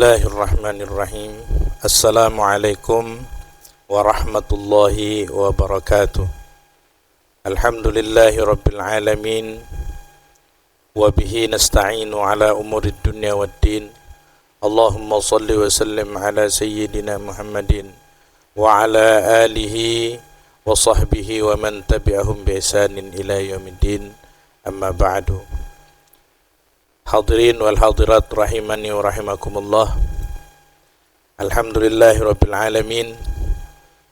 Bismillahirrahmanirrahim. Assalamualaikum warahmatullahi wabarakatuh. Alhamdulillahi rabbil alamin. Wabihi nasta'inu ala umurid dunya waddin. Allahumma salli wa sallim ala sayyidina Muhammadin wa ala alihi wa sahbihi wa man tabi'ahum bi ihsanin ila yaumiddin. Amma ba'du. Hadirin wal hadirat rahimani wa rahimakumullah. Alhamdulillahi rabbil alamin.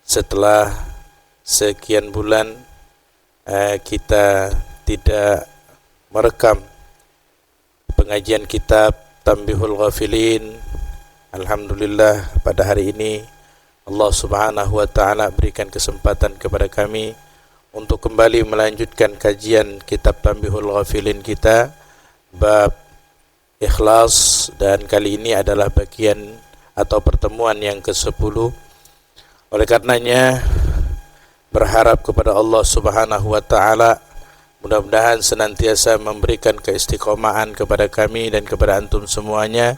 Setelah sekian bulan kita tidak merekam pengajian kitab Tanbihul Ghafilin, alhamdulillah pada hari ini Allah Subhanahu wa taala berikan kesempatan kepada kami untuk kembali melanjutkan kajian kitab Tanbihul Ghafilin kita bab ikhlas, dan kali ini adalah bagian atau pertemuan yang ke-10. Oleh karenanya berharap kepada Allah Subhanahu wa taala mudah-mudahan senantiasa memberikan keistiqomahan kepada kami dan kepada antum semuanya,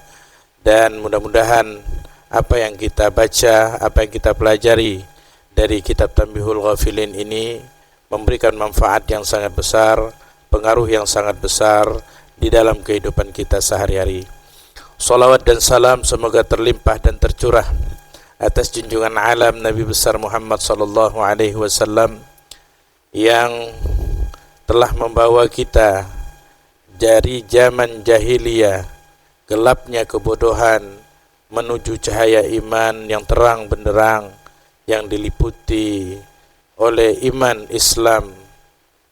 dan mudah-mudahan apa yang kita baca, apa yang kita pelajari dari kitab Tanbihul Ghafilin ini memberikan manfaat yang sangat besar, pengaruh yang sangat besar di dalam kehidupan kita sehari-hari. Salawat dan salam semoga terlimpah dan tercurah atas junjungan alam Nabi besar Muhammad sallallahu alaihi wasallam yang telah membawa kita dari zaman jahiliyah, gelapnya kebodohan, menuju cahaya iman yang terang benderang yang diliputi oleh iman Islam,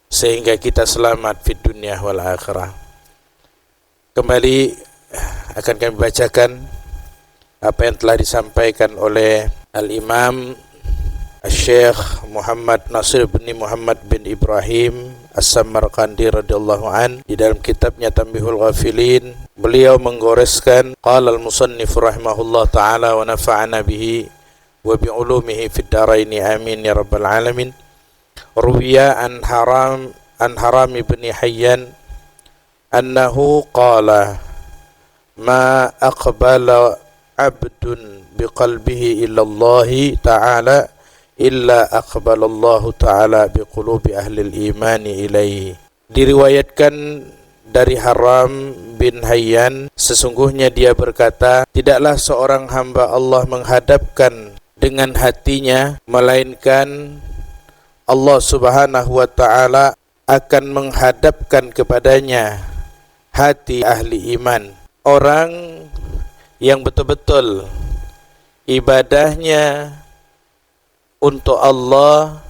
sehingga kita selamat di dunia wal akhirah. Kembali akan kami bacakan apa yang telah disampaikan oleh Al-Imam Syekh Muhammad Nasir bin Muhammad bin Ibrahim As-Samarqandi radhiyallahu an di dalam kitabnya Tanbihul Ghafilin. Beliau menggoreskan qala al-musannif rahimahullah taala wa nafa'ana bihi wa bi ulumihi fid dharain amin ya rabbal alamin. Ruwiya an Haram ibn Hayyan annahu qala ma aqbala abdun biqalbihi illa Allah ta'ala illa aqbala Allah ta'ala biqulubi ahli al-iman ilaihi. Diriwayatkan dari Haram bin Hayyan, sesungguhnya dia berkata, tidaklah seorang hamba Allah menghadapkan dengan hatinya, melainkan Allah Subhanahu wa ta'ala akan menghadapkan kepadanya hati ahli iman. Orang yang betul-betul ibadahnya untuk Allah,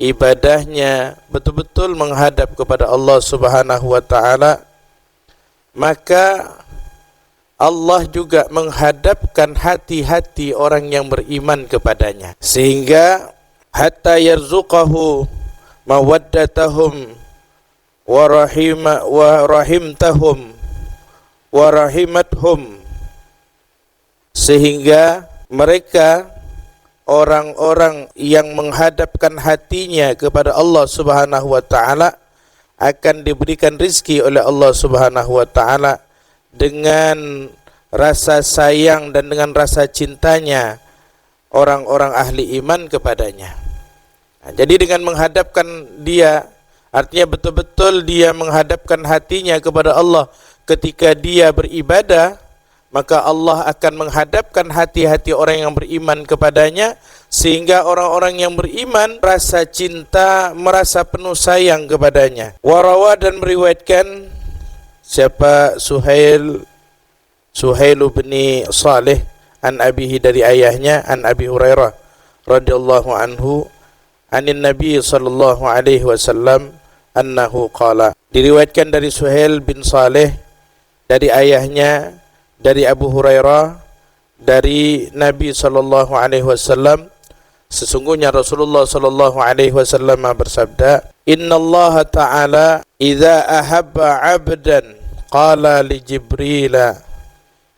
ibadahnya betul-betul menghadap kepada Allah Subhanahu wa taala, maka Allah juga menghadapkan hati-hati orang yang beriman kepadanya, sehingga hatta yarzuqahu mawaddatahum wa rahimtahum wa rahimathum, sehingga mereka orang-orang yang menghadapkan hatinya kepada Allah Subhanahu wa taala akan diberikan rizki oleh Allah Subhanahu wa taala dengan rasa sayang dan dengan rasa cintanya orang-orang ahli iman kepadanya. Nah, jadi dengan menghadapkan dia, artinya betul-betul dia menghadapkan hatinya kepada Allah ketika dia beribadah, maka Allah akan menghadapkan hati-hati orang yang beriman kepadanya, sehingga orang-orang yang beriman rasa cinta, merasa penuh sayang kepadanya. Warawa, dan meriwayatkan siapa Suhail bin Salih an abihi, dari ayahnya, an Abi Hurairah radhiyallahu anhu anin Nabi sallallahu alaihi wasallam annahu qala. Diriwayatkan dari Suhail bin Saleh dari ayahnya, dari Abu Hurairah, dari Nabi sallallahu alaihi wasallam, sesungguhnya Rasulullah sallallahu alaihi wasallam bersabda, innallaha ta'ala idza ahabba 'abdan qala li Jibril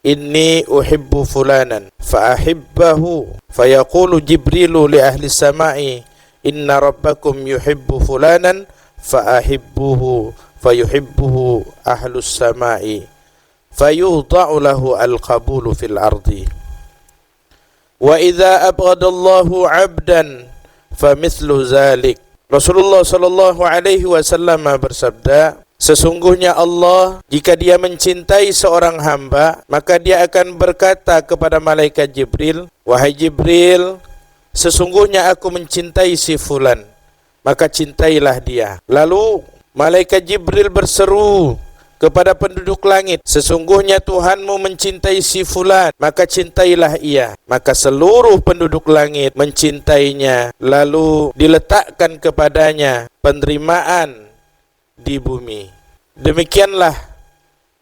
inni uhibbu fulanan fa ahibbahu fayaqulu Jibrilu li ahli samai inna rabbakum yuhibbu fulanan fa ahibbuhu fayuhibbuhu ahlus samai fayudha'u lahu al-qabulu fil ardi. Wa idza abghadallahu 'abdan famithlu zalik. Rasulullah sallallahu alaihi wasallam bersabda, sesungguhnya Allah jika dia mencintai seorang hamba, maka dia akan berkata kepada malaikat Jibril, wahai Jibril, sesungguhnya aku mencintai si fulan, maka cintailah dia. Lalu malaikat Jibril berseru kepada penduduk langit, sesungguhnya Tuhanmu mencintai si fulan, maka cintailah ia. Maka seluruh penduduk langit mencintainya, lalu diletakkan kepadanya penerimaan di bumi. Demikianlah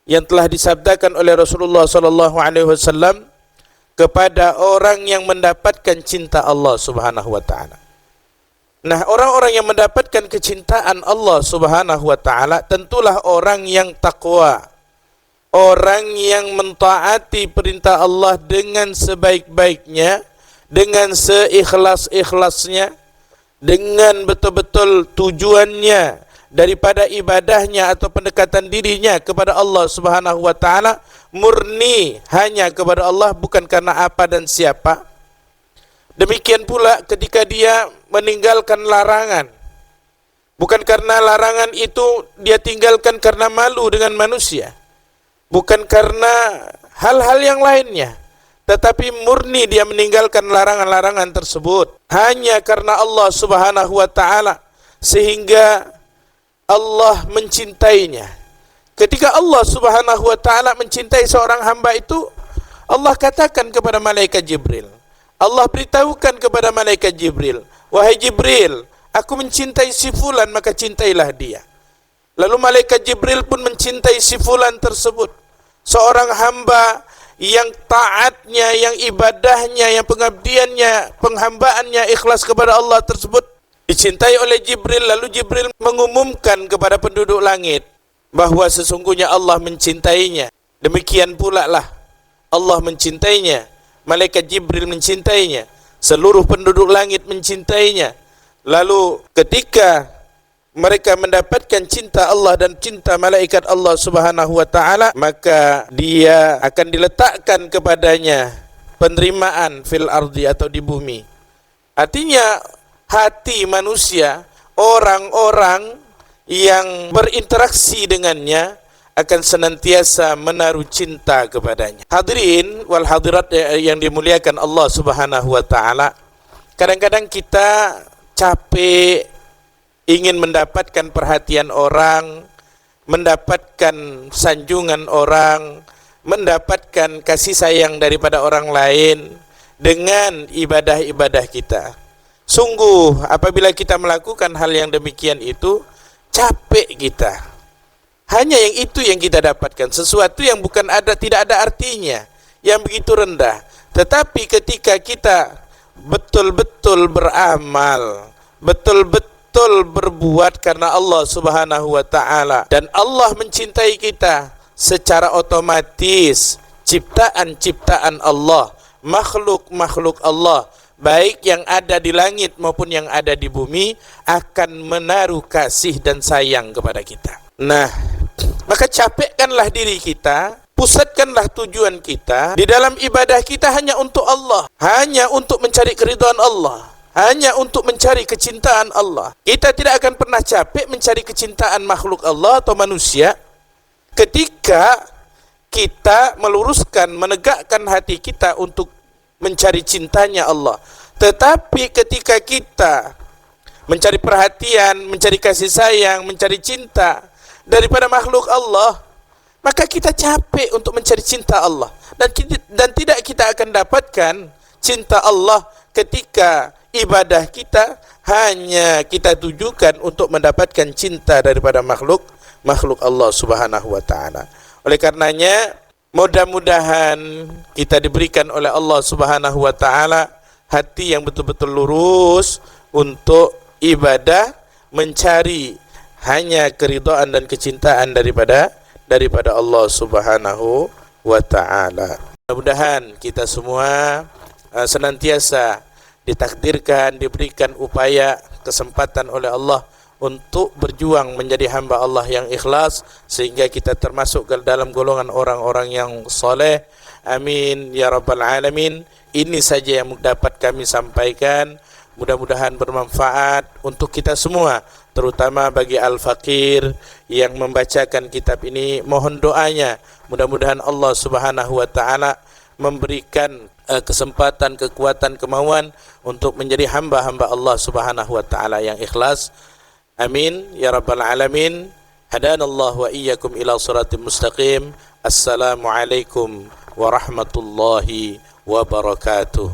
yang telah disabdakan oleh Rasulullah sallallahu alaihi wasallam kepada orang yang mendapatkan cinta Allah Subhanahu wa taala. Nah, orang-orang yang mendapatkan kecintaan Allah Subhanahu wa taala tentulah orang yang takwa, orang yang mentaati perintah Allah dengan sebaik-baiknya, dengan seikhlas-ikhlasnya, dengan betul-betul tujuannya daripada ibadahnya atau pendekatan dirinya kepada Allah Subhanahu wa taala murni hanya kepada Allah, bukan karena apa dan siapa. Demikian pula ketika dia meninggalkan larangan, bukan karena larangan itu dia tinggalkan karena malu dengan manusia, bukan karena hal-hal yang lainnya, tetapi murni dia meninggalkan larangan-larangan tersebut hanya karena Allah Subhanahu wa taala, sehingga Allah mencintainya. Ketika Allah Subhanahu wa taala mencintai seorang hamba itu, Allah katakan kepada malaikat Jibril, Allah beritahukan kepada malaikat Jibril, wahai Jibril, aku mencintai si fulan, maka cintailah dia. Lalu malaikat Jibril pun mencintai si fulan tersebut, seorang hamba yang taatnya, yang ibadahnya, yang pengabdiannya, penghambaannya ikhlas kepada Allah tersebut dicintai oleh Jibril. Lalu Jibril mengumumkan kepada penduduk langit bahwa sesungguhnya Allah mencintainya. Demikian pula lah Allah mencintainya, malaikat Jibril mencintainya, seluruh penduduk langit mencintainya. Lalu ketika mereka mendapatkan cinta Allah dan cinta malaikat Allah Subhanahu wa taala, maka dia akan diletakkan kepadanya penerimaan fil ardi atau di bumi. Artinya hati manusia, orang-orang yang berinteraksi dengannya akan senantiasa menaruh cinta kepadanya. Hadirin wal hadirat yang dimuliakan Allah Subhanahu wa taala, kadang-kadang kita capek ingin mendapatkan perhatian orang, mendapatkan sanjungan orang, mendapatkan kasih sayang daripada orang lain dengan ibadah-ibadah kita. Sungguh apabila kita melakukan hal yang demikian itu, capek kita. Hanya yang itu yang kita dapatkan, sesuatu yang bukan ada, tidak ada artinya, yang begitu rendah. Tetapi ketika kita betul-betul beramal, betul-betul berbuat karena Allah Subhanahu wa taala, dan Allah mencintai kita, secara otomatis ciptaan-ciptaan Allah, makhluk-makhluk Allah, baik yang ada di langit maupun yang ada di bumi, akan menaruh kasih dan sayang kepada kita. Nah, maka capekkanlah diri kita, pusatkanlah tujuan kita di dalam ibadah kita hanya untuk Allah, hanya untuk mencari keridhaan Allah, hanya untuk mencari kecintaan Allah. Kita tidak akan pernah capek mencari kecintaan makhluk Allah atau manusia ketika kita meluruskan, menegakkan hati kita untuk mencari cintanya Allah. Tetapi ketika kita mencari perhatian, mencari kasih sayang, mencari cinta daripada makhluk Allah, maka kita capek untuk mencari cinta Allah, dan tidak kita akan dapatkan cinta Allah ketika ibadah kita hanya kita tujukan untuk mendapatkan cinta daripada makhluk Allah Subhanahu wa taala. Oleh karenanya, mudah-mudahan kita diberikan oleh Allah Subhanahu wa taala hati yang betul-betul lurus untuk ibadah, mencari hanya keridhaan dan kecintaan daripada Allah Subhanahu wa taala. Mudah-mudahan kita semua senantiasa ditakdirkan, diberikan upaya, kesempatan oleh Allah untuk berjuang menjadi hamba Allah yang ikhlas, sehingga kita termasuk ke dalam golongan orang-orang yang soleh. Amin ya rabbal alamin. Ini saja yang dapat kami sampaikan. Mudah-mudahan bermanfaat untuk kita semua, terutama bagi al-faqir yang membacakan kitab ini. Mohon doanya, mudah-mudahan Allah Subhanahu wa taala memberikan kesempatan, kekuatan, kemauan untuk menjadi hamba-hamba Allah Subhanahu wa taala yang ikhlas. Amin ya rabbal alamin. Hadanallahu wa iyyakum ila siratim mustaqim. Assalamualaikum warahmatullahi wabarakatuh.